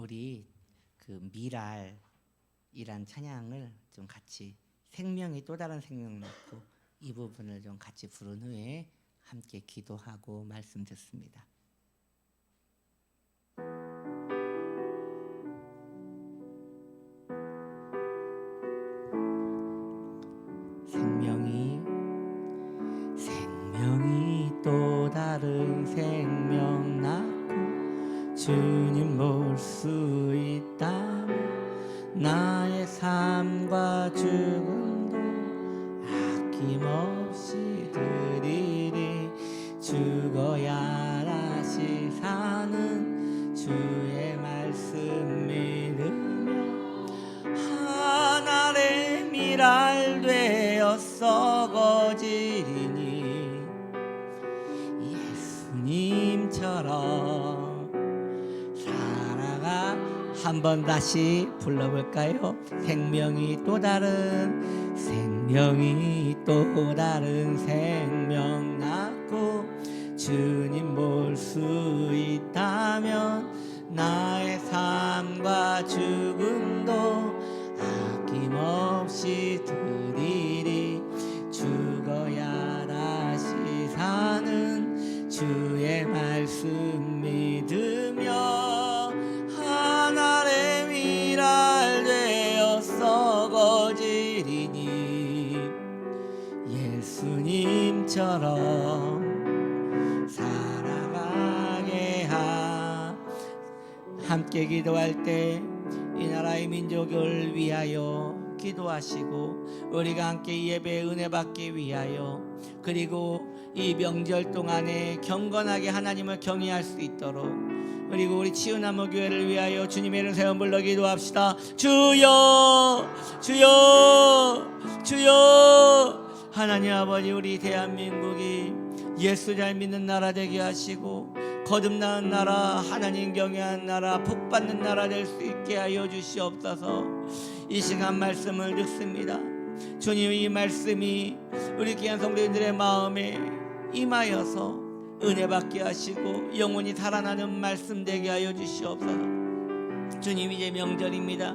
우리 그 미랄이란 찬양을 좀 같이 생명이 또 다른 생명 낳고 이 부분을 좀 같이 부른 후에 함께 기도하고 말씀 듣습니다. 생명이 또 다른 생명 낳고 주님 볼 수 있다면 나의 삶과 죽음도 아낌없이 드리리. 죽어야 다시 사는 주의 말씀 믿으며 하늘의 미랄 되어 썩어지리니 예수님처럼 살아가. 한번 다시 불러볼까요? 생명이 또 다른 생명 낳고 주님 볼 수 있다면 나의 삶과 죽음도 아낌없이 드리리. 죽어야 다시 사는 주의 말씀 믿으며 하늘의 미랄 되어 썩어지리니 예수님처럼 살아가게 함께 기도할 때 이 나라의 민족을 위하여 기도하시고 우리가 함께 이 예배에 은혜 받기 위하여 그리고 이 명절 동안에 경건하게 하나님을 경외할 수 있도록 그리고 우리 치유나무 교회를 위하여 주님의 이름 세워 불러 기도합시다. 주여 주여 주여. 하나님 아버지, 우리 대한민국이 예수 잘 믿는 나라 되게 하시고 거듭나는 나라, 하나님 경외하는 나라, 복받는 나라 될 수 있게 하여 주시옵소서. 이 시간 말씀을 듣습니다. 주님, 이 말씀이 우리 귀한 성도님들의 마음에 임하여서 은혜 받게 하시고 영원히 살아나는 말씀 되게 하여 주시옵소서. 주님, 이제 명절입니다.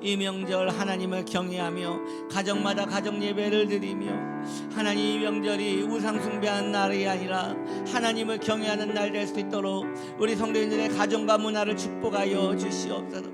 이 명절 하나님을 경외하며 가정마다 가정 예배를 드리며 하나님, 이 명절이 우상 숭배하는 날이 아니라 하나님을 경외하는 날 될 수 있도록 우리 성도님들의 가정과 문화를 축복하여 주시옵소서.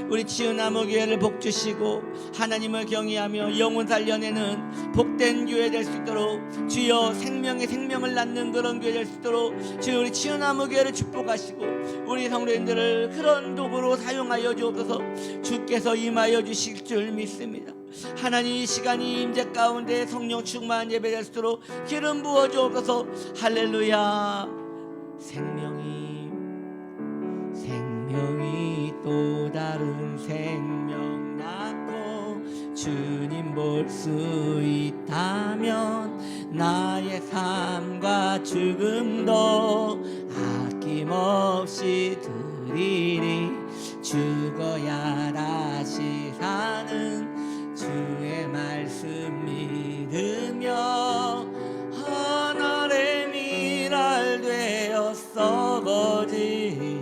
우리 치유나무 교회를 복 주시고 하나님을 경외하며 영혼 살려내는 복된 교회 될 수 있도록 주여 생명의 생명을 낳는 그런 교회 될 수 있도록 주여 우리 치유나무 교회를 축복하시고 우리 성도님들을 그런 도구로 사용하여 주옵소서. 주께서 임하여 주실 줄 믿습니다. 하나님, 이 시간이 임재 가운데 성령 충만한 예배 될 수 있도록 기름 부어 주옵소서. 할렐루야. 생명이 또 다른 생명 낳고 주님 볼 수 있다면 나의 삶과 죽음도 아낌없이 드리리. 죽어야 다시 사는 주의 말씀 믿으며 하늘의 미랄 되어 썩어지니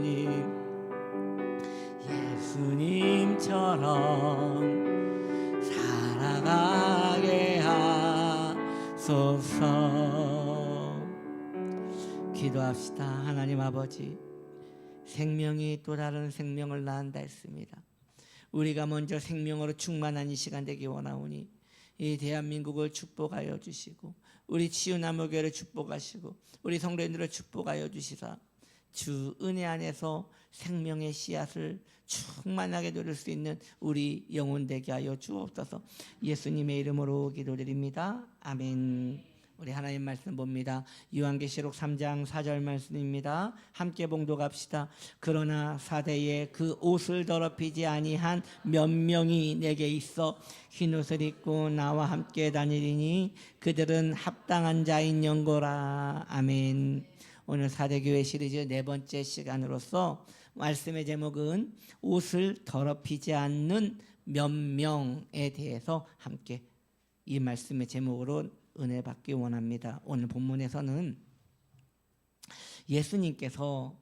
예수님처럼 살아가게 하소서. 기도합시다. 하나님 아버지, 생명이 또 다른 생명을 낳는다 했습니다. 우리가 먼저 생명으로 충만한 이 시간 되기 원하오니 이 대한민국을 축복하여 주시고 우리 치유나무교회를 축복하시고 우리 성도님들을 축복하여 주시사 주 은혜 안에서 생명의 씨앗을 충만하게 누릴 수 있는 우리 영혼 되게 하여 주옵소서. 예수님의 이름으로 기도드립니다. 아멘. 우리 하나님 말씀 봅니다. 요한계시록 3장 4절 말씀입니다. 함께 봉독합시다. 그러나 사대에 그 옷을 더럽히지 아니한 몇 명이 내게 있어 흰옷을 입고 나와 함께 다니리니 그들은 합당한 자인 연고라. 아멘. 오늘 사대교회 시리즈 네 번째 시간으로서 말씀의 제목은 옷을 더럽히지 않는 몇 명에 대해서 함께 이 말씀의 제목으로 은혜 받기 원합니다. 오늘 본문에서는 예수님께서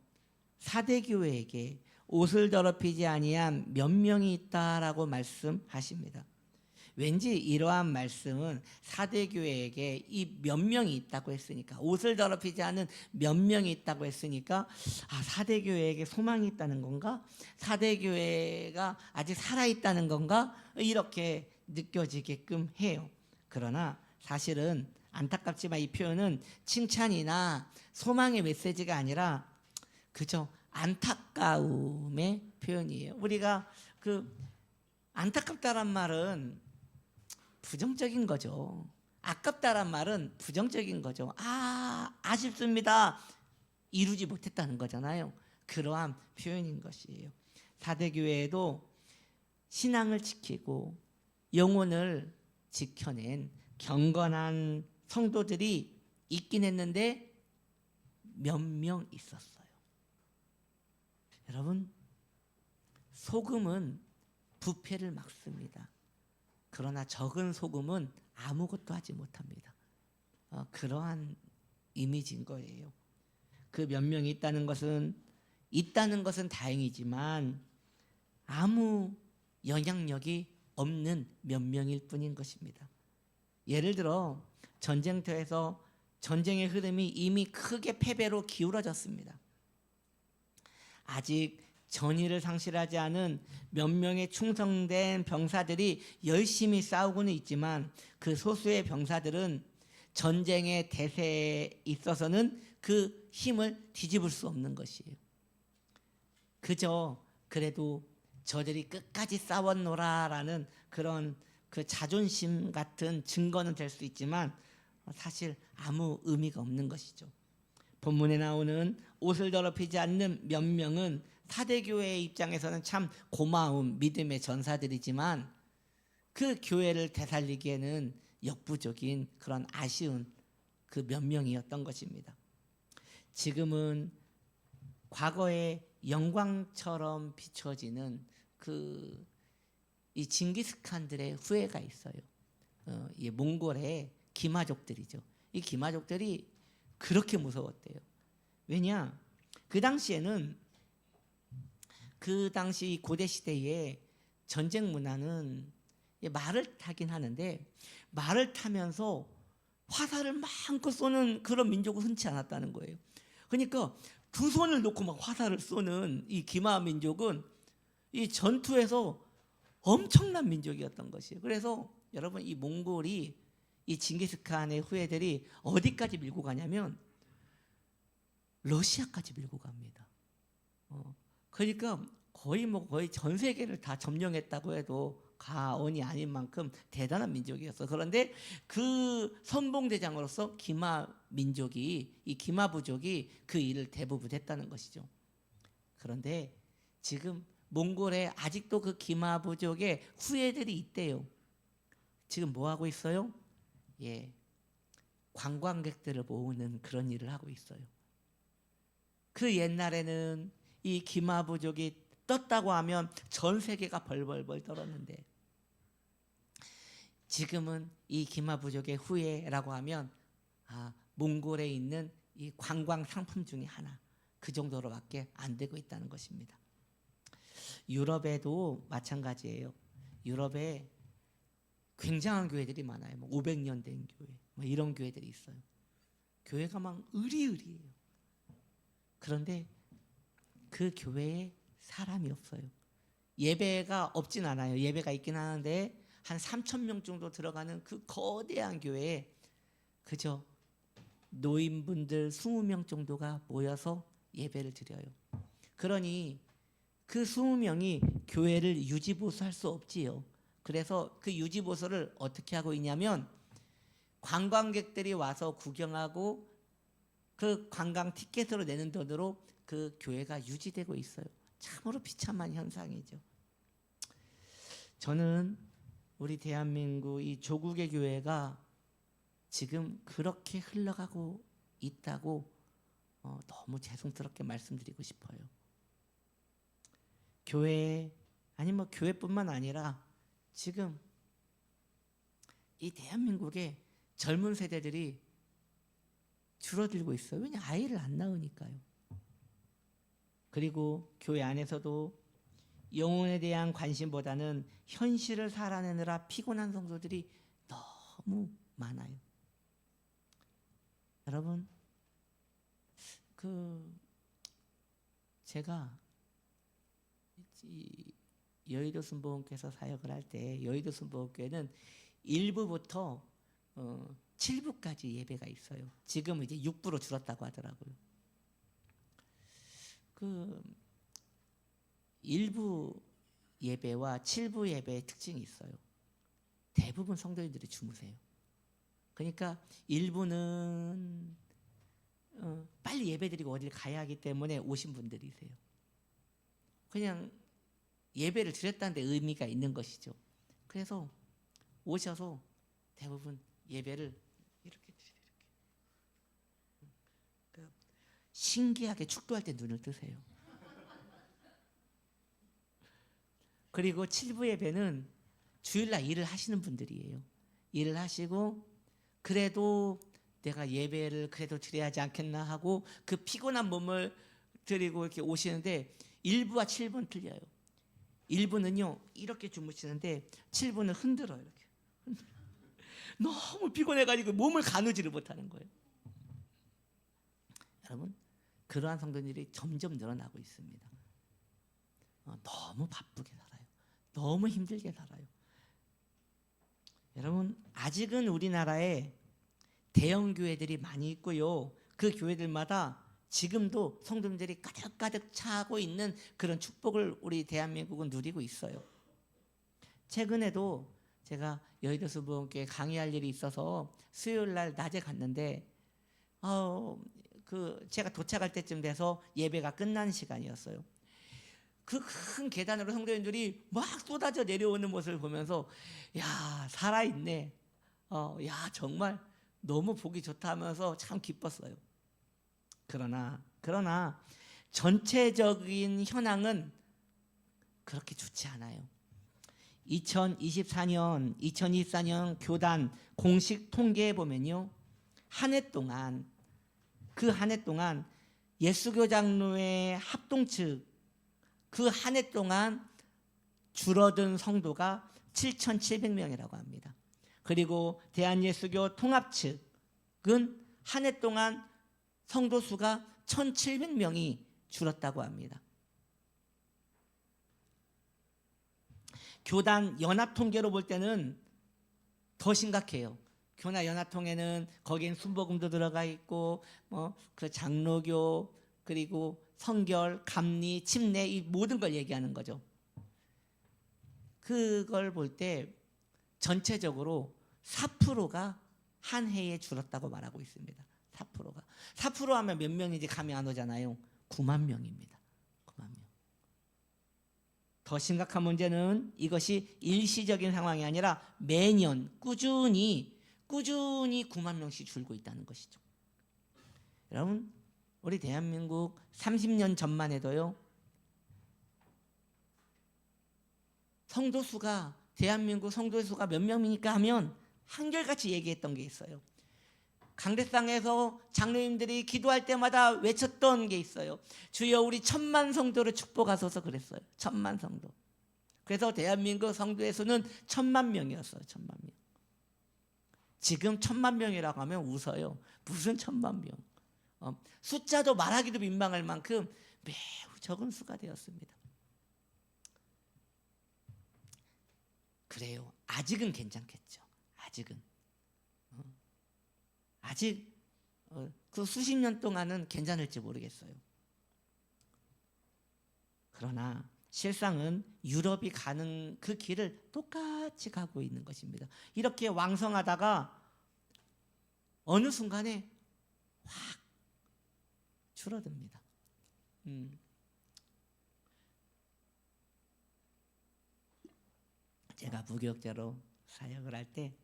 사대교회에게 옷을 더럽히지 아니한 몇 명이 있다라고 말씀하십니다. 왠지 이러한 말씀은 사대교회에게 이 몇 명이 있다고 했으니까, 옷을 더럽히지 않은 몇 명이 있다고 했으니까, 사대교회에게 소망이 있다는 건가? 사대교회가 아직 살아있다는 건가? 이렇게 느껴지게끔 해요. 그러나 사실은 안타깝지만 이 표현은 칭찬이나 소망의 메시지가 아니라 그저 안타까움의 표현이에요. 우리가 안타깝다란 말은 부정적인 거죠. 아깝다란 말은 부정적인 거죠. 아쉽습니다. 이루지 못했다는 거잖아요. 그러한 표현인 것이에요. 사대교회에도 신앙을 지키고 영혼을 지켜낸 경건한 성도들이 있긴 했는데 몇 명 있었어요. 여러분, 소금은 부패를 막습니다. 그러나 적은 소금은 아무것도 하지 못합니다. 그러한 이미지인 거예요. 그 몇 명이 있다는 것은 다행이지만 아무 영향력이 없는 몇 명일 뿐인 것입니다. 예를 들어 전쟁터에서 전쟁의 흐름이 이미 크게 패배로 기울어졌습니다. 아직 전의를 상실하지 않은 몇 명의 충성된 병사들이 열심히 싸우고는 있지만 그 소수의 병사들은 전쟁의 대세에 있어서는 그 힘을 뒤집을 수 없는 것이에요. 그저 그래도 저들이 끝까지 싸웠노라라는 그런 그 자존심 같은 증거는 될 수 있지만 사실 아무 의미가 없는 것이죠. 본문에 나오는 옷을 더럽히지 않는 몇 명은 사대교회의 입장에서는 참 고마운 믿음의 전사들이지만 그 교회를 되살리기에는 역부족인 그런 아쉬운 그 몇 명이었던 것입니다. 지금은 과거의 영광처럼 비춰지는 이 징기스칸들의 후예가 있어요. 이 몽골의 기마족들이죠. 이 기마족들이 그렇게 무서웠대요. 왜냐? 그 당시 고대 시대에 전쟁 문화는 말을 타긴 하는데 말을 타면서 화살을 마음껏 쏘는 그런 민족은 흔치 않았다는 거예요. 그러니까 두 손을 놓고 막 화살을 쏘는 이 기마 민족은 이 전투에서 엄청난 민족이었던 것이에요. 그래서 여러분, 이 몽골이 이 징기스칸의 후예들이 어디까지 밀고 가냐면 러시아까지 밀고 갑니다. 그러니까 거의 전 세계를 다 점령했다고 해도 과언이 아닌 만큼 대단한 민족이었어. 그런데 그 선봉대장으로서 이 기마 부족이 그 일을 대부분 했다는 것이죠. 그런데 지금 몽골에 아직도 그 기마 부족의 후예들이 있대요. 지금 뭐 하고 있어요? 관광객들을 모으는 그런 일을 하고 있어요. 그 옛날에는 이 기마 부족이 떴다고 하면 전 세계가 벌벌벌 떨었는데 지금은 이 기마 부족의 후예라고 하면 몽골에 있는 이 관광 상품 중에 하나, 그 정도로밖에 안 되고 있다는 것입니다. 유럽에도 마찬가지예요. 유럽에 굉장한 교회들이 많아요. 500년 된 교회, 이런 교회들이 있어요. 교회가 막 으리으리해요. 그런데 그 교회에 사람이 없어요. 예배가 없진 않아요. 예배가 있긴 하는데 한 3,000명 정도 들어가는 그 거대한 교회에 그저 노인분들 20명 정도가 모여서 예배를 드려요. 그러니 그 20명이 교회를 유지보수할 수 없지요. 그래서 그 유지보수를 어떻게 하고 있냐면 관광객들이 와서 구경하고 그 관광 티켓으로 내는 돈으로 그 교회가 유지되고 있어요. 참으로 비참한 현상이죠. 저는 우리 대한민국 이 조국의 교회가 지금 그렇게 흘러가고 있다고 너무 죄송스럽게 말씀드리고 싶어요. 교회, 아니 교회뿐만 아니라 지금 이 대한민국의 젊은 세대들이 줄어들고 있어요. 왜냐? 아이를 안 낳으니까요. 그리고 교회 안에서도 영혼에 대한 관심보다는 현실을 살아내느라 피곤한 성도들이 너무 많아요. 여러분, 제가 이 여의도 순복음교회에서 사역을 할 때 여의도 순복음교회는 1부부터 7부까지 예배가 있어요. 지금은 이제 6부로 줄었다고 하더라고요. 1부 예배와 7부 예배의 특징이 있어요. 대부분 성도님들이 주무세요. 그러니까 1부는 빨리 예배드리고 어딜 가야 하기 때문에 오신 분들이세요. 그냥 예배를 드렸다는 데 의미가 있는 것이죠. 그래서 오셔서 대부분 예배를 이렇게 신기하게 축도할 때 눈을 뜨세요. 그리고 7부 예배는 주일날 일을 하시는 분들이에요. 일을 하시고 그래도 내가 예배를 그래도 드려야 하지 않겠나 하고 그 피곤한 몸을 드리고 이렇게 오시는데 1부와 7부는 틀려요. 1부는요 이렇게 주무시는데 7부는 흔들어요. 이렇게 너무 피곤해가지고 몸을 가누지를 못하는 거예요. 여러분, 그러한 성도들이 점점 늘어나고 있습니다. 너무 바쁘게 살아요. 너무 힘들게 살아요. 여러분, 아직은 우리나라에 대형 교회들이 많이 있고요. 그 교회들마다 지금도 성도들이 가득가득 차고 있는 그런 축복을 우리 대한민국은 누리고 있어요. 최근에도 제가 여의도 순복음교회 강의할 일이 있어서 수요일 날 낮에 갔는데 제가 도착할 때쯤 돼서 예배가 끝나는 시간이었어요. 그 큰 계단으로 성도님들이 막 쏟아져 내려오는 모습을 보면서 야, 살아있네. 야, 정말 너무 보기 좋다 하면서 참 기뻤어요. 그러나 전체적인 현황은 그렇게 좋지 않아요. 2024년 교단 공식 통계에 보면요, 한 해 동안 예수교 장로회 합동측 그 한 해 동안 줄어든 성도가 7,700명이라고 합니다. 그리고 대한예수교 통합 측은 한 해 동안 성도 수가 1,700명이 줄었다고 합니다. 교단 연합 통계로 볼 때는 더 심각해요. 교단 연합 통계는 거기엔 순복음도 들어가 있고 그 장로교 그리고 성결, 감리, 침례 이 모든 걸 얘기하는 거죠. 그걸 볼 때 전체적으로 4%가 한 해에 줄었다고 말하고 있습니다. 4% 하면 몇 명인지 감이 안 오잖아요. 9만 명입니다. 9만 명. 더 심각한 문제는 이것이 일시적인 상황이 아니라 매년 꾸준히 9만 명씩 줄고 있다는 것이죠. 여러분, 우리 대한민국 30년 전만 해도요, 대한민국 성도 수가 몇 명이니까 하면 한결같이 얘기했던 게 있어요. 강대상에서 장로님들이 기도할 때마다 외쳤던 게 있어요. 주여 우리 1,000만 성도를 축복하소서 그랬어요. 1,000만 성도. 그래서 대한민국 성도의 수는 1,000만 명이었어요. 1,000만 명. 지금 1,000만 명이라고 하면 웃어요. 무슨 1,000만 명. 숫자도 말하기도 민망할 만큼 매우 적은 수가 되었습니다. 그래요. 아직은 괜찮겠죠. 아직 그 수십 년 동안은 괜찮을지 모르겠어요. 그러나 실상은 유럽이 가는 그 길을 똑같이 가고 있는 것입니다. 이렇게 왕성하다가 어느 순간에 확 줄어듭니다. 제가 무교역자로 사역을 할 때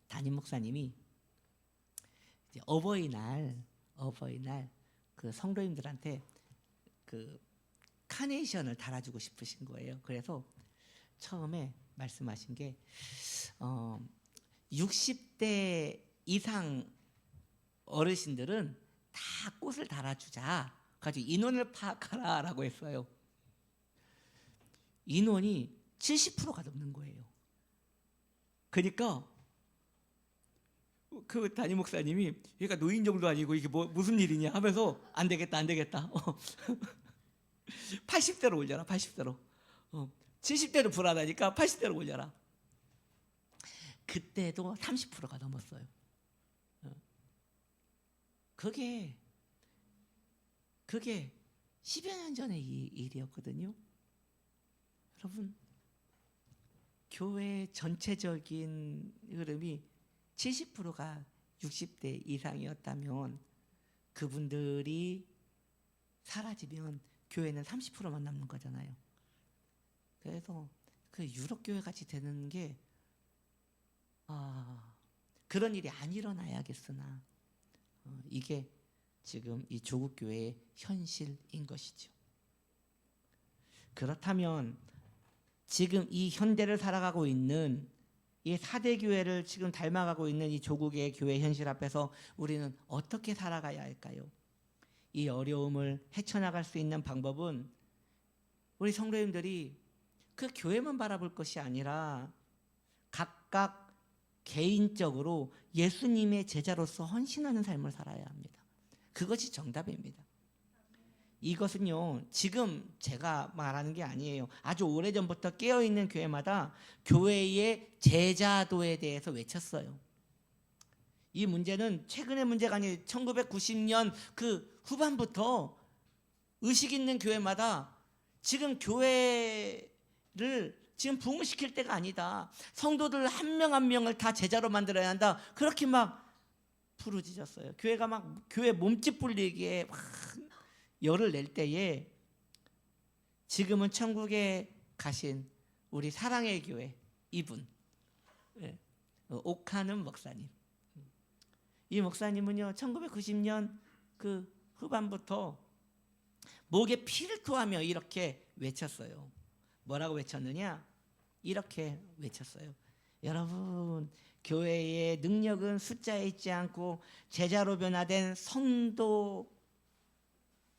담임 목사님이 이제 어버이날 그 성도님들한테 그 카네이션을 달아주고 싶으신 거예요. 그래서 처음에 말씀하신 게 60대 이상 어르신들은 다 꽃을 달아주자. 가지고 인원을 파악하라라고 했어요. 인원이 70%가 넘는 거예요. 그러니까 그 담임 목사님이 얘가 노인정도 아니고 이게 무슨 일이냐 하면서 안 되겠다 80대로 올려라 80대로 70대로 불안하니까 80대로 올려라. 그때도 30%가 넘었어요. 그게 10여 년 전의 일이었거든요. 여러분, 교회 전체적인 흐름이 70%가 60대 이상이었다면 그분들이 사라지면 교회는 30%만 남는 거잖아요. 그래서 그 유럽 교회 같이 되는 게 그런 일이 안 일어나야겠으나 이게 지금 이 조국 교회의 현실인 것이죠. 그렇다면 지금 이 현대를 살아가고 있는 이 4대 교회를 지금 닮아가고 있는 이 조국의 교회 현실 앞에서 우리는 어떻게 살아가야 할까요? 이 어려움을 헤쳐나갈 수 있는 방법은 우리 성도님들이 그 교회만 바라볼 것이 아니라 각각 개인적으로 예수님의 제자로서 헌신하는 삶을 살아야 합니다. 그것이 정답입니다. 이것은요, 지금 제가 말하는 게 아니에요. 아주 오래전부터 깨어있는 교회마다 교회의 제자도에 대해서 외쳤어요. 이 문제는 최근의 문제가 아니에요. 1990년 그 후반부터 의식 있는 교회마다 지금 교회를 지금 부흥시킬 때가 아니다. 성도들 한 명 한 명을 다 제자로 만들어야 한다. 그렇게 막 부르짖었어요. 교회가 막 교회 몸집 불리기에 막 열을 낼 때에 지금은 천국에 가신 우리 사랑의 교회 이분 옥하는 목사님, 이 목사님은요 1990년 그 후반부터 목에 피를 토하며 이렇게 외쳤어요. 뭐라고 외쳤느냐? 이렇게 외쳤어요. 여러분, 교회의 능력은 숫자에 있지 않고 제자로 변화된 성도에게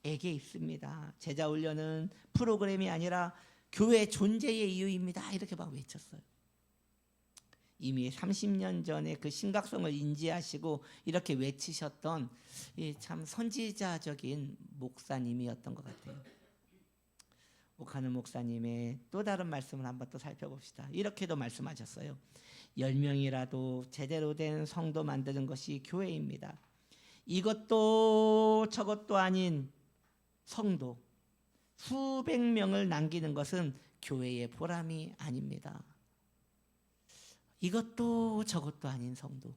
있습니다. 제자 훈련은 프로그램이 아니라 교회 존재의 이유입니다. 이렇게 막 외쳤어요. 이미 30년 전에 그 심각성을 인지하시고 이렇게 외치셨던 참 선지자적인 목사님이었던 것 같아요. 옥하는 목사님의 또 다른 말씀을 한번 또 살펴봅시다. 이렇게도 말씀하셨어요. 10명이라도 제대로 된 성도 만드는 것이 교회입니다. 이것도 저것도 아닌 성도 수백 명을 남기는 것은 교회의 보람이 아닙니다. 이것도 저것도 아닌 성도,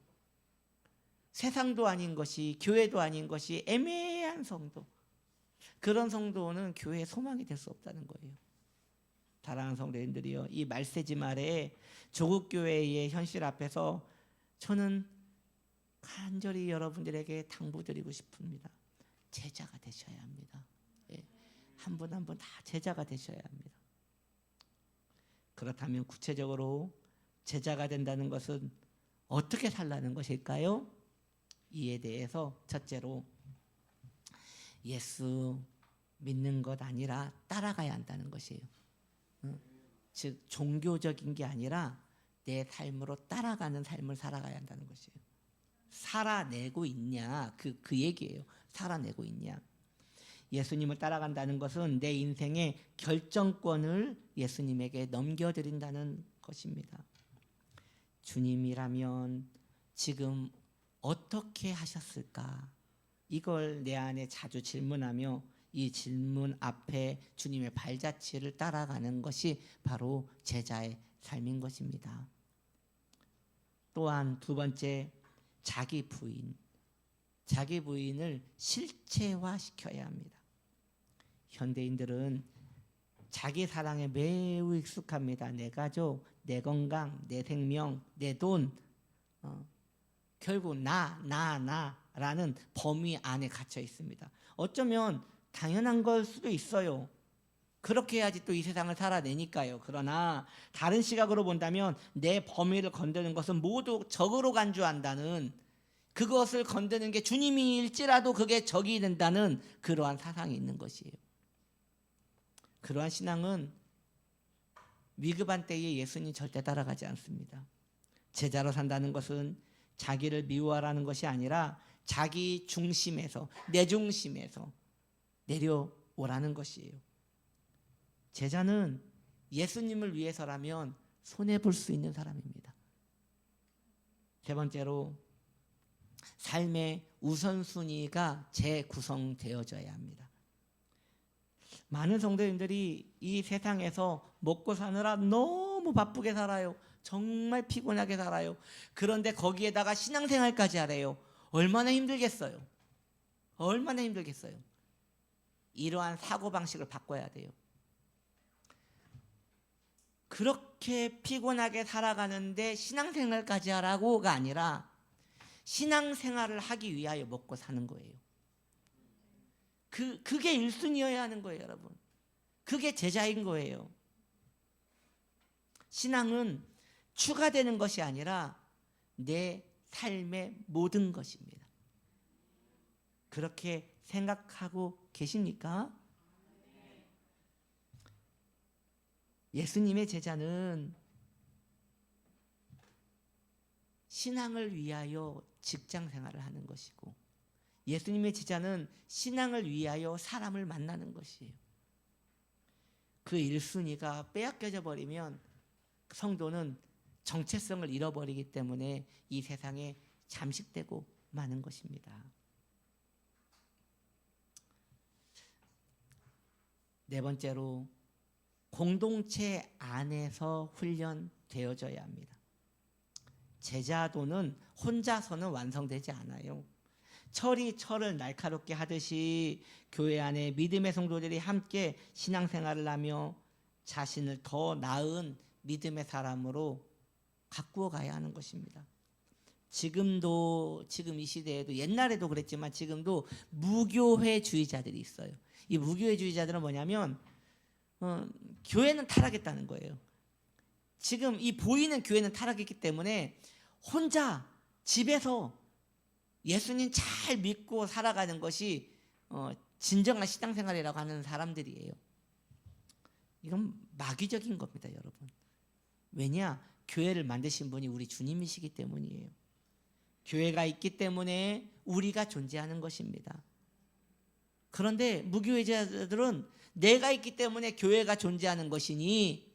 세상도 아닌 것이 교회도 아닌 것이 애매한 성도, 그런 성도는 교회의 소망이 될 수 없다는 거예요. 사랑하는 성도님들이요, 이 말세지 말에 조국 교회의 현실 앞에서 저는 간절히 여러분들에게 당부드리고 싶습니다. 제자가 되셔야 합니다. 한 분 한 분 다 제자가 되셔야 합니다. 그렇다면 구체적으로 제자가 된다는 것은 어떻게 살라는 것일까요? 이에 대해서 첫째로 예수 믿는 것 아니라 따라가야 한다는 것이에요. 즉 종교적인 게 아니라 내 삶으로 따라가는 삶을 살아가야 한다는 것이에요. 살아내고 있냐, 그 얘기예요. 살아내고 있냐. 예수님을 따라간다는 것은 내 인생의 결정권을 예수님에게 넘겨드린다는 것입니다. 주님이라면 지금 어떻게 하셨을까? 이걸 내 안에 자주 질문하며 이 질문 앞에 주님의 발자취를 따라가는 것이 바로 제자의 삶인 것입니다. 또한 두 번째, 자기 부인을 실체화시켜야 합니다. 현대인들은 자기 사랑에 매우 익숙합니다. 내 가족, 내 건강, 내 생명, 내 돈, 결국 나라는 범위 안에 갇혀 있습니다. 어쩌면 당연한 걸 수도 있어요. 그렇게 해야지 또 이 세상을 살아내니까요. 그러나 다른 시각으로 본다면 내 범위를 건드는 것은 모두 적으로 간주한다는 그것을 건드는 게 주님일지라도 그게 적이 된다는 그러한 사상이 있는 것이에요. 그러한 신앙은 위급한 때에 예수님 절대 따라가지 않습니다. 제자로 산다는 것은 자기를 미워하라는 것이 아니라 자기 중심에서, 내 중심에서 내려오라는 것이에요. 제자는 예수님을 위해서라면 손해볼 수 있는 사람입니다. 세 번째로, 삶의 우선순위가 재구성되어져야 합니다. 많은 성도님들이 이 세상에서 먹고 사느라 너무 바쁘게 살아요. 정말 피곤하게 살아요. 그런데 거기에다가 신앙생활까지 하래요. 얼마나 힘들겠어요. 얼마나 힘들겠어요. 이러한 사고방식을 바꿔야 돼요. 그렇게 피곤하게 살아가는데 신앙생활까지 하라고가 아니라 신앙생활을 하기 위하여 먹고 사는 거예요. 그게 1순위여야 하는 거예요, 여러분. 그게 제자인 거예요. 신앙은 추가되는 것이 아니라 내 삶의 모든 것입니다. 그렇게 생각하고 계십니까? 예수님의 제자는 신앙을 위하여 직장 생활을 하는 것이고, 예수님의 제자는 신앙을 위하여 사람을 만나는 것이에요. 그 1순위가 빼앗겨져 버리면 성도는 정체성을 잃어버리기 때문에 이 세상에 잠식되고 마는 것입니다. 네 번째로, 공동체 안에서 훈련되어져야 합니다. 제자도는 혼자서는 완성되지 않아요. 철이 철을 날카롭게 하듯이 교회 안에 믿음의 성도들이 함께 신앙생활을 하며 자신을 더 나은 믿음의 사람으로 가꾸어 가야 하는 것입니다. 지금 이 시대에도, 옛날에도 그랬지만 지금도 무교회주의자들이 있어요. 이 무교회주의자들은 뭐냐면 교회는 타락했다는 거예요. 지금 이 보이는 교회는 타락했기 때문에 혼자 집에서 예수님 잘 믿고 살아가는 것이 진정한 신앙생활이라고 하는 사람들이에요. 이건 마귀적인 겁니다, 여러분. 왜냐? 교회를 만드신 분이 우리 주님이시기 때문이에요. 교회가 있기 때문에 우리가 존재하는 것입니다. 그런데 무교회자들은 내가 있기 때문에 교회가 존재하는 것이니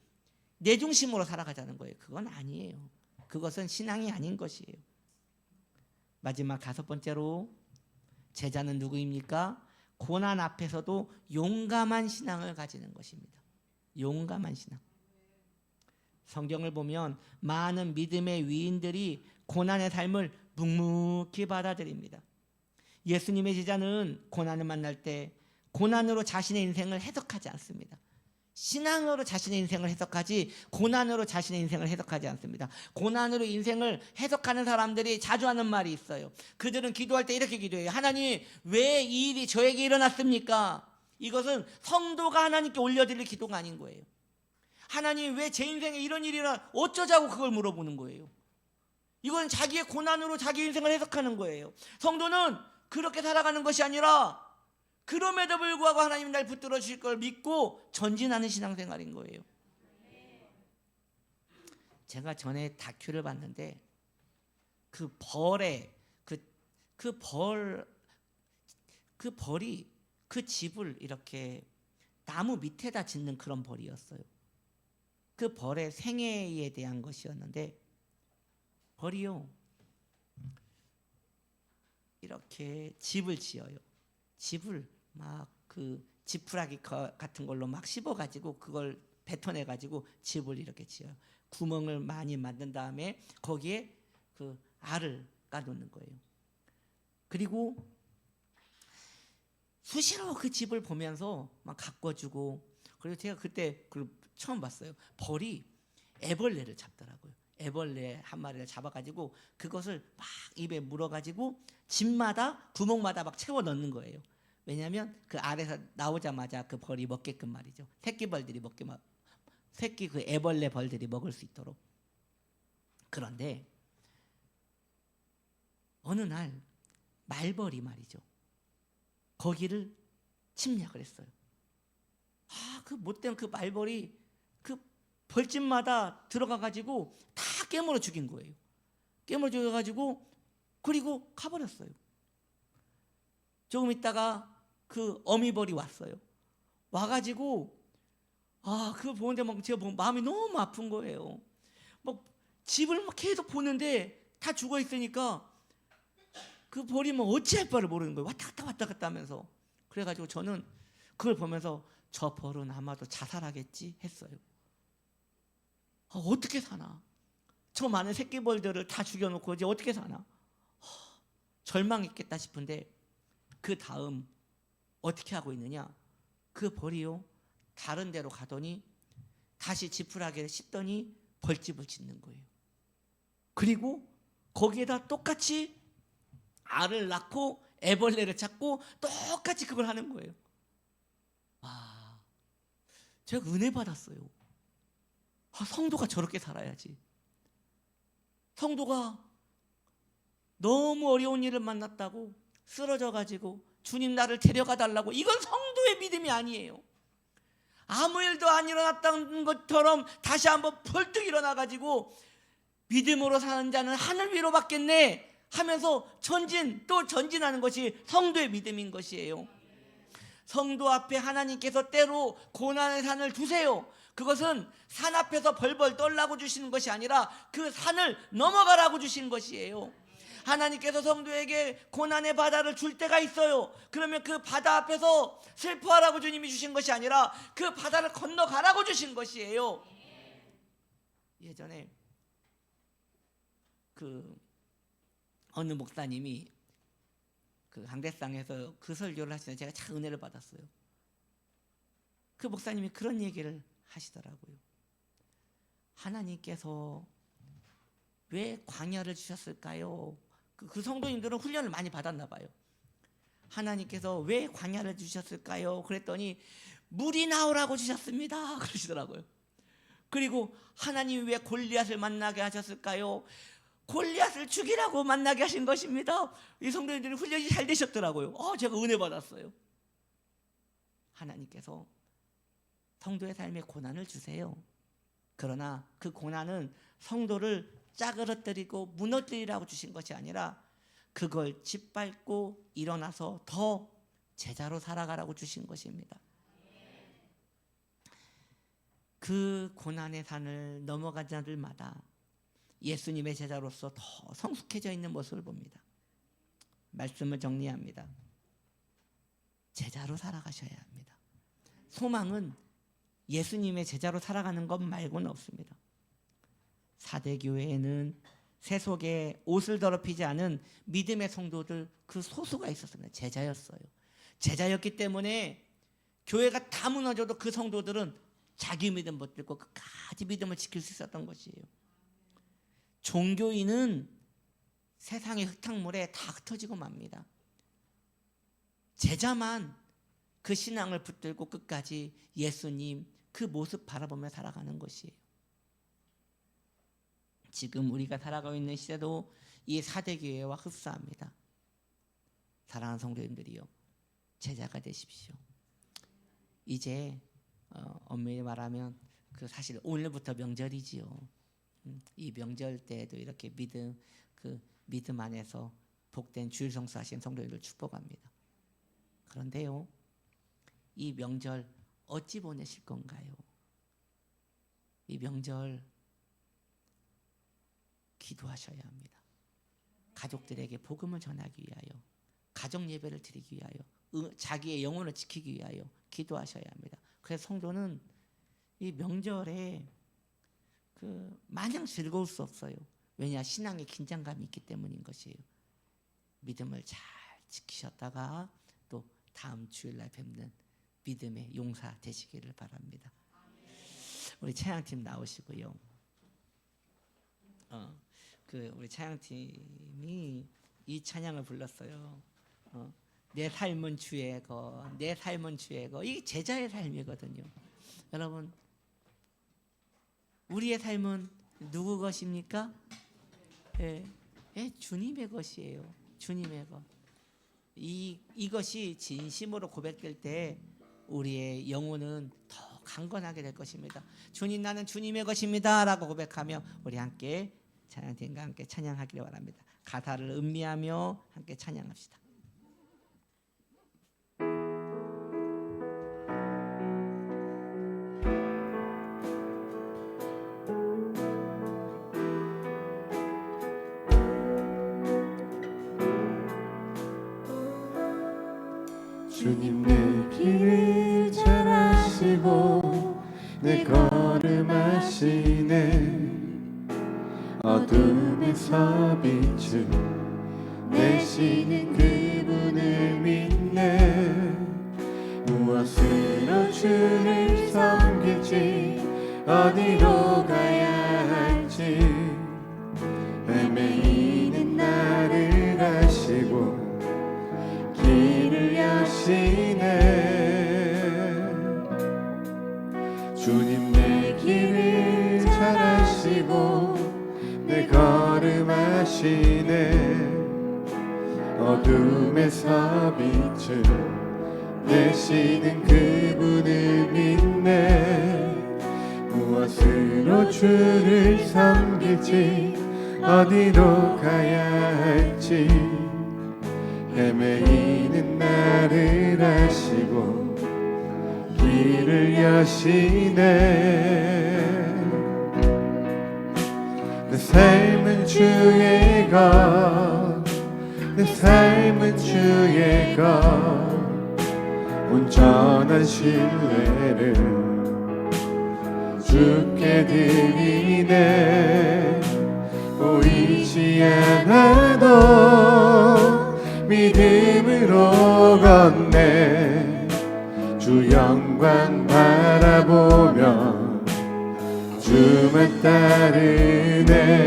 내 중심으로 살아가자는 거예요. 그건 아니에요. 그것은 신앙이 아닌 것이에요. 마지막 5번째로, 제자는 누구입니까? 고난 앞에서도 용감한 신앙을 가지는 것입니다. 용감한 신앙. 성경을 보면 많은 믿음의 위인들이 고난의 삶을 묵묵히 받아들입니다. 예수님의 제자는 고난을 만날 때 고난으로 자신의 인생을 해석하지 않습니다. 신앙으로 자신의 인생을 해석하지 고난으로 자신의 인생을 해석하지 않습니다. 고난으로 인생을 해석하는 사람들이 자주 하는 말이 있어요. 그들은 기도할 때 이렇게 기도해요. 하나님, 왜 이 일이 저에게 일어났습니까? 이것은 성도가 하나님께 올려드릴 기도가 아닌 거예요. 하나님, 왜 제 인생에 이런 일이 일어나, 어쩌자고 그걸 물어보는 거예요. 이건 자기의 고난으로 자기 인생을 해석하는 거예요. 성도는 그렇게 살아가는 것이 아니라 그럼에도 불구하고 하나님 날 붙들어 주실 걸 믿고 전진하는 신앙생활인 거예요. 제가 전에 다큐를 봤는데 그 벌이 그 집을 이렇게 나무 밑에다 짓는 그런 벌이었어요. 그 벌의 생애에 대한 것이었는데, 벌이요, 이렇게 집을 지어요. 집을 막 그 지푸라기 같은 걸로 막 씹어가지고 그걸 뱉어내가지고 집을 이렇게 지어요. 구멍을 많이 만든 다음에 거기에 그 알을 까놓는 거예요. 그리고 수시로 그 집을 보면서 막 가꿔주고, 그리고 제가 그때 그걸 처음 봤어요. 벌이 애벌레를 잡더라고요. 애벌레 한 마리를 잡아가지고 그것을 막 입에 물어가지고 집마다 구멍마다 막 채워 넣는 거예요. 왜냐하면 그 알에서 나오자마자 그 벌이 먹게끔 말이죠. 새끼 그 애벌레 벌들이 먹을 수 있도록. 그런데 어느 날 말벌이 말이죠. 거기를 침략을 했어요. 그 못된 그 말벌이 그 벌집마다 들어가 가지고 다 깨물어 죽인 거예요. 깨물어 죽여 가지고 그리고 가버렸어요. 조금 있다가 그 어미벌이 왔어요. 와가지고 그걸 보는데 막 제가 마음이 너무 아픈 거예요. 막 집을 막 계속 보는데 다 죽어 있으니까 그 벌이 뭐 어찌할 바를 모르는 거예요. 왔다 갔다 하면서. 그래가지고 저는 그걸 보면서 저 벌은 아마도 자살하겠지 했어요. 어떻게 사나? 저 많은 새끼벌들을 다 죽여놓고 이제 어떻게 사나? 절망했겠다 싶은데 그 다음 어떻게 하고 있느냐? 그 벌이요 다른 데로 가더니 다시 지푸라기를 씹더니 벌집을 짓는 거예요. 그리고 거기에다 똑같이 알을 낳고 애벌레를 찾고 똑같이 그걸 하는 거예요. 제가 은혜 받았어요. 성도가 저렇게 살아야지. 성도가 너무 어려운 일을 만났다고 쓰러져 가지고 주님 나를 데려가 달라고, 이건 성도의 믿음이 아니에요. 아무 일도 안 일어났다는 것처럼 다시 한번 벌떡 일어나 가지고 믿음으로 사는 자는 하늘 위로 받겠네 하면서 또 전진하는 것이 성도의 믿음인 것이에요. 성도 앞에 하나님께서 때로 고난의 산을 두세요. 그것은 산 앞에서 벌벌 떨라고 주시는 것이 아니라 그 산을 넘어가라고 주신 것이에요. 하나님께서 성도에게 고난의 바다를 줄 때가 있어요. 그러면 그 바다 앞에서 슬퍼하라고 주님이 주신 것이 아니라 그 바다를 건너가라고 주신 것이에요. 예전에 그 어느 목사님이 그 강대상에서 그 설교를 하시는데 제가 참 은혜를 받았어요. 그 목사님이 그런 얘기를 하시더라고요. 하나님께서 왜 광야를 주셨을까요? 그 성도님들은 훈련을 많이 받았나 봐요. 하나님께서 왜 광야를 주셨을까요? 그랬더니 물이 나오라고 주셨습니다 그러시더라고요. 그리고 하나님이 왜 골리앗을 만나게 하셨을까요? 골리앗을 죽이라고 만나게 하신 것입니다. 이 성도님들이 훈련이 잘 되셨더라고요. 제가 은혜 받았어요. 하나님께서 성도의 삶에 고난을 주세요. 그러나 그 고난은 성도를 짜그러뜨리고 무너뜨리라고 주신 것이 아니라 그걸 짓밟고 일어나서 더 제자로 살아가라고 주신 것입니다. 그 고난의 산을 넘어간 자들마다 예수님의 제자로서 더 성숙해져 있는 모습을 봅니다. 말씀을 정리합니다. 제자로 살아가셔야 합니다. 소망은 예수님의 제자로 살아가는 것 말고는 없습니다. 사대교회에는 세속에 옷을 더럽히지 않은 믿음의 성도들 그 소수가 있었습니다. 제자였어요. 제자였기 때문에 교회가 다 무너져도 그 성도들은 자기 믿음 붙들고 끝까지 믿음을 지킬 수 있었던 것이에요. 종교인은 세상의 흙탕물에 다 흩어지고 맙니다. 제자만 그 신앙을 붙들고 끝까지 예수님 그 모습 바라보며 살아가는 것이에요. 지금 우리가 살아가고 있는 시대도 이 사대교회와 흡사합니다. 사랑하는 성도님들이요, 제자가 되십시오. 이제 엄밀히 말하면 그 사실 오늘부터 명절이지요. 이 명절 때에도 이렇게 믿음 안에서 복된 주일 성수하신 성도님들 축복합니다. 그런데요, 이 명절 어찌 보내실 건가요? 이 명절 기도하셔야 합니다. 가족들에게 복음을 전하기 위하여, 가정 예배를 드리기 위하여, 자기의 영혼을 지키기 위하여 기도하셔야 합니다. 그래서 성도는 이 명절에 마냥 즐거울 수 없어요. 왜냐? 신앙의 긴장감이 있기 때문인 것이에요. 믿음을 잘 지키셨다가 또 다음 주일날 뵙는 믿음의 용사 되시기를 바랍니다. 우리 찬양팀 나오시고요. 우리 찬양팀이 이 찬양을 불렀어요. 내 삶은 주의 것, 내 삶은 주의 것. 이게 제자의 삶이거든요. 여러분, 우리의 삶은 누구 것입니까? 네, 예, 주님의 것이에요. 주님의 것. 이것이 진심으로 고백될 때 우리의 영혼은 더 강건하게 될 것입니다. 주님, 나는 주님의 것입니다 라고 고백하며 우리 함께 찬양팀과 함께 찬양하기를 바랍니다. 가사를 음미하며 함께 찬양합시다. 주님 내 길을 잘 아시고 내 걸음 아시네. 어둠에서 빛을 내시는 그분을 믿네. 무엇으로 주를 섬길지 어디로 가야 할지 헤매이는 나를 아시고 길을 여시네. 주님 내 길을 잘 아시고 내 걸음 아시네. 어둠에서 빛을 내시는 그분을 믿네. 무엇으로 주를 섬길지 어디로 가야 할지 헤매이는 나를 아시고 길을 여시네. 내 삶은 주의 것, 내 삶은 주의 것. 온전한 신뢰를 주께 드리네. 보이지 않아도 믿음으로 걷네. 주 영광 바라보며 주만 따르네.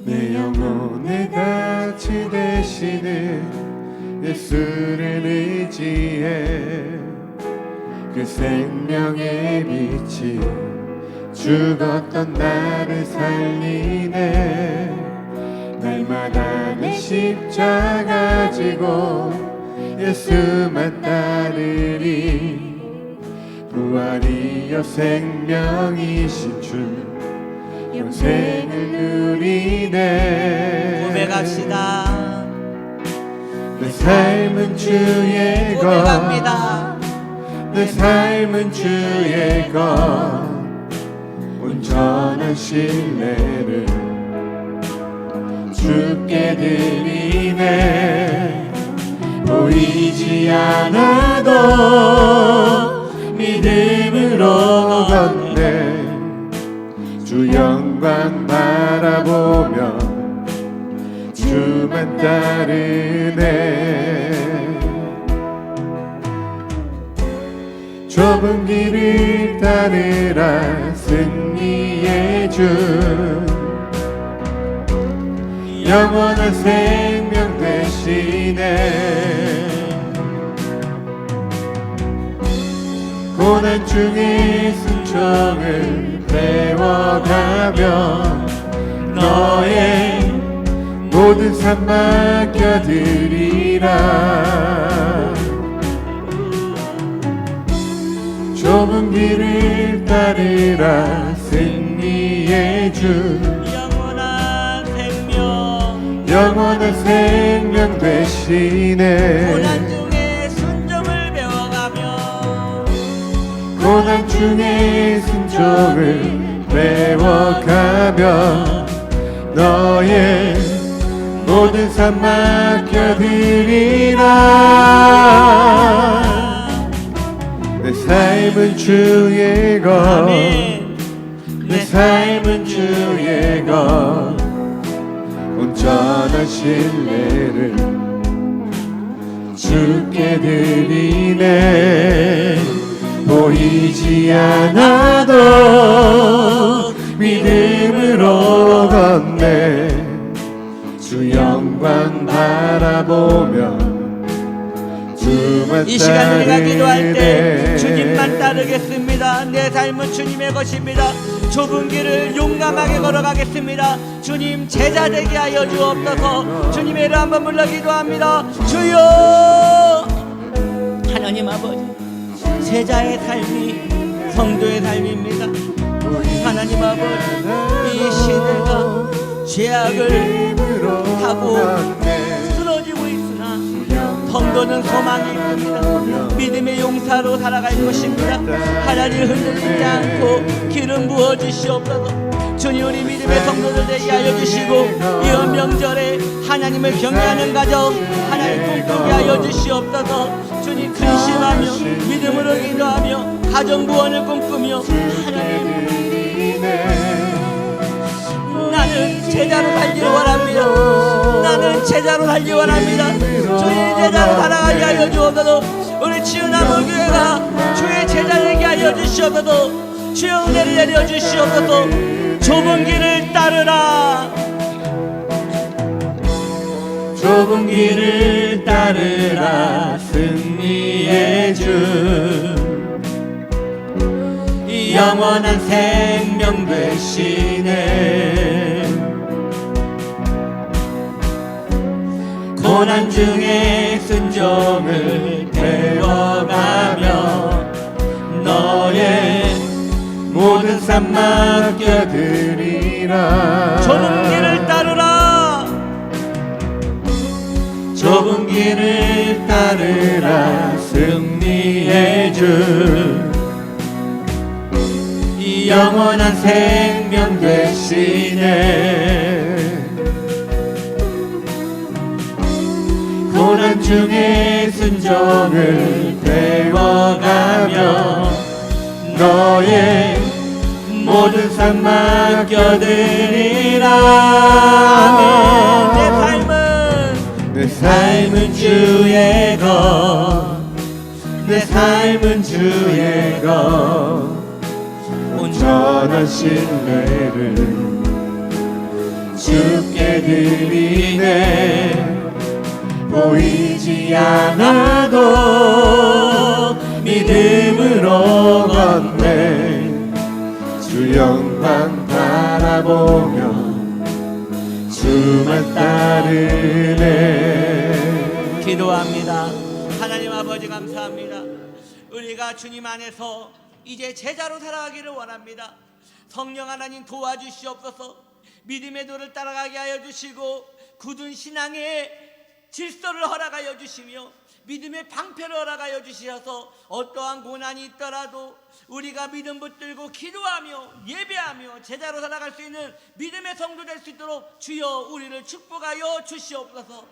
내 영혼의 가치 되시는 예수를 의지해. 그 생명의 빛이 죽었던 나를 살리네. 날마다 내 십자가 지고 예수만 따르리. 부활이여 생명이신 주 영생을 누리네. 고백합시다. 내 삶은 주의 것, 고백합니다. 내 삶은 주의 것. 온전한 신뢰를 주께 드리네. 보이지 않아도 믿음으로 걷네. 주 영광 바라보며 주만 따르네. 좁은 길을 따르라 승리의 주. 영원한 생명 되시네. 고난 중에 순종을 배워가며 너의 모든 삶 맡겨드리라. 좁은 길을 따르라 승리의 주. 영원한 생명 되시네. 고난 중에 순종을 배워가며 고난 중에 순종을 배워가며 너의 모든 삶 맡겨드리라. 내 삶은 주의 것, 내 삶은 주의 것. 온전한 신뢰를 주께 드리네. 보이지 않아도 믿음으로 걷네. 주 영광 바라보며 주만 이 시간 우리가 기도할 때 따르네. 주님만 따르겠습니다. 내 삶은 주님의 것입니다. 좁은 길을 용감하게 걸어가겠습니다. 주님 제자 되게 하여 주옵소서. 주님의 이름 한번 불러 기도합니다. 주여, 하나님 아버지, 제자의 삶이 성도의 삶입니다. 하나님 아버지, 이 시대가 죄악을 타고 쓰러지고 있으나 성도는 소망이 있습니다. 믿음의 용사로 살아갈 것입니다. 하나님 흔들리지 않고 기름 부어주시옵소서. 주님, 우리 믿음의 성도들 되게 하여 주시고 이번 명절에 하나님을 경외하는 가정 하나님 꿈꾸게 하여 주시옵소서. 주님, 근심하며 믿음으로 기도하며 가정 구원을 꿈꾸며 하나님, 나는 제자로 살기를 원합니다. 나는 제자로 살기 원합니다. 주의 제자로 살아가게 하여 주옵소서. 우리 치유나무교회가 주의 제자 되게 하여 주시옵소서. 주여 은혜를 내려 주시옵소서. 좁은 길을 따르라. 좁은 길을 따르라. 승리의 주, 영원한 생명 되시네. 고난 중에 순종을 배워가며 너의 모든 삶 맡겨드리라. 좁은 길을 따르라. 좁은 길을 따르라. 승리의 주, 영원한 생명 되시네. 고난 중에 순종을 배워가며 너의 모든 삶 맡겨드리라. 내 삶은 주의 것, 내 삶은 주의 것. 온전한 신뢰를 주께 드리네. 보이지 않아도 믿음으로 걷네. 주 영광 바라보며 주만 따르네. 기도합니다. 하나님 아버지, 감사합니다. 우리가 주님 안에서 이제 제자로 살아가기를 원합니다. 성령 하나님 도와주시옵소서. 믿음의 도를 따라가게 하여 주시고 굳은 신앙의 질서를 허락하여 주시며 믿음의 방패를 허락하여 주시어서 어떠한 고난이 있더라도 우리가 믿음 붙들고 기도하며 예배하며 제자로 살아갈 수 있는 믿음의 성도 될 수 있도록 주여 우리를 축복하여 주시옵소서.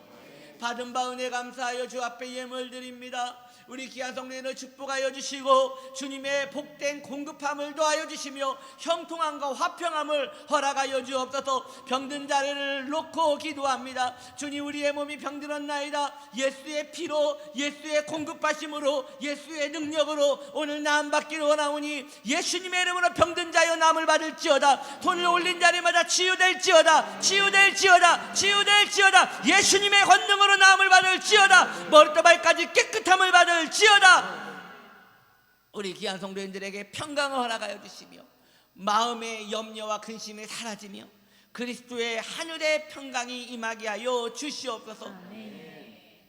받은 바 은혜 감사하여 주 앞에 예물 드립니다. 우리 귀한 성도님을 축복하여 주시고 주님의 복된 공급함을 도하여 주시며 형통함과 화평함을 허락하여 주옵소서. 병든 자를 놓고 기도합니다. 주님, 우리의 몸이 병들었나이다. 예수의 피로, 예수의 공급하심으로, 예수의 능력으로 오늘 나음받기를 원하오니 예수님의 이름으로 병든 자여 나음을 받을지어다. 손을 올린 자리마다 치유될지어다. 치유될지어다. 치유될지어다. 예수님의 권능으로 나음을 받을지어다. 머리부터 발까지 깨끗함을 받을지어다. 우리 귀한 성도님들에게 평강을 허락하여 주시며 마음의 염려와 근심이 사라지며 그리스도의 하늘의 평강이 임하게 하여 주시옵소서.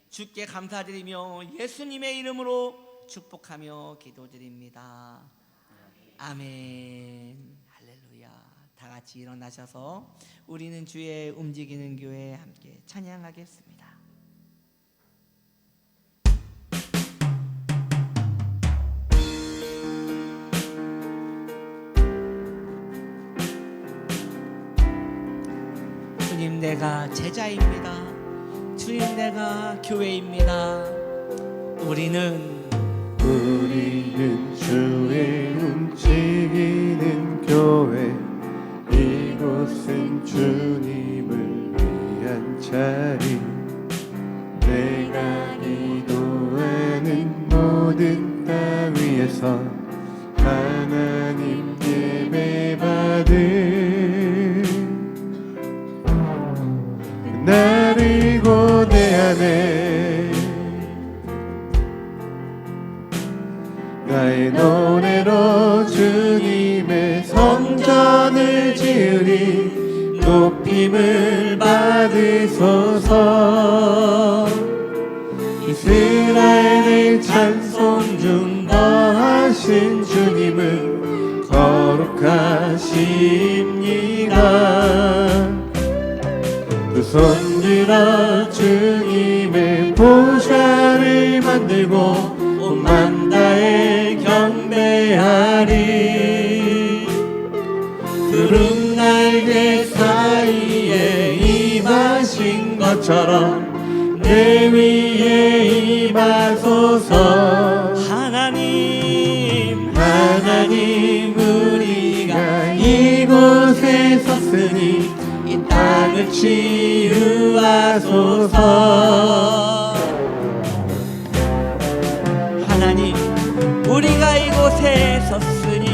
주께 감사드리며 예수님의 이름으로 축복하며 기도드립니다. 아멘. 할렐루야. 다 같이 일어나셔서 우리는 주의 움직이는 교회 함께 찬양하겠습니다. 주님, 내가 제자입니다. 주님, 내가 교회입니다. 우리는 주의 움직이는 교회. 이곳은 주님을 위한 자리. 내가 기도하는 모든 땅 위에서 하나님 예배 받은 나를 고대하네. 높임을 받으소서. 이스라엘의 찬송 중 거하신 주님은 거룩하십니다. 두 손 들어 주님의 보좌를 만들고 온 맘 다해 경배하리. 구름 날개 사이에 임하신 것처럼 내 위에 임하소서. 하나님 우리가 이곳에 섰으니 이 땅을 치유하소서. 하나님 우리가 이곳에 섰으니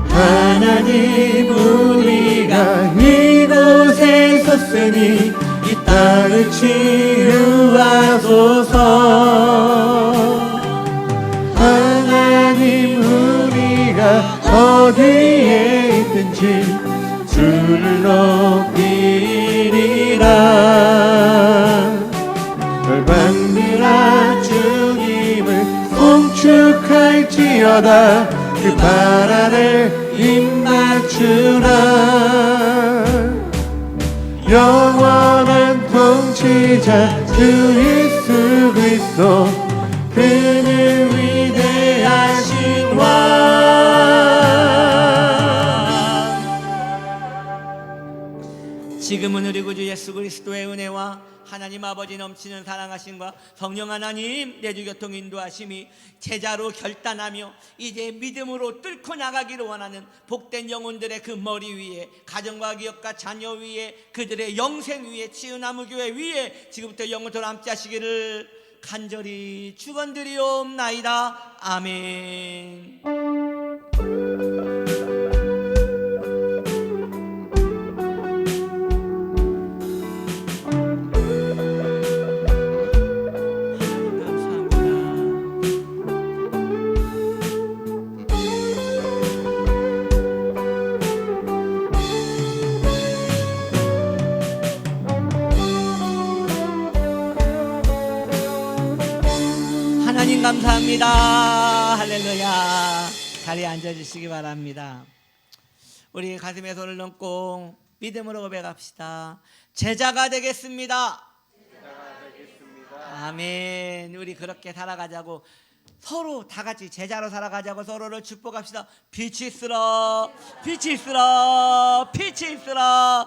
하나님 우리가 이곳에 섰으니 이 땅을 치유하소서. 하나님 우리가 어디에 있든지 주를 높이리라. 열방들아 주님을 송축할지어다. 그 발 아래 입맞추라. 영원한 통치자 주 예수 그리스도 그는 위대하신 왕. 지금은 우리 구주 예수 그리스도의 은혜와 하나님 아버지 넘치는 사랑하심과 성령 하나님 내주교통 인도하심이 제자로 결단하며 이제 믿음으로 뚫고 나가기를 원하는 복된 영혼들의 그 머리 위에, 가정과 기업과 자녀 위에, 그들의 영생 위에, 치유나무교회 위에 지금부터 영원토록 함께 하시기를 간절히 축원드리옵나이다. 아멘. 하나님 감사합니다. 할렐루야. 자리에 앉아주시기 바랍니다. 우리 가슴에 손을 얹고 믿음으로 고백합시다. 제자가 되겠습니다. 아멘. 우리 그렇게 살아가자고, 서로 다 같이 제자로 살아가자고 서로를 축복합시다. 빛이 있으라, 빛이 있으라, 빛이 있으라.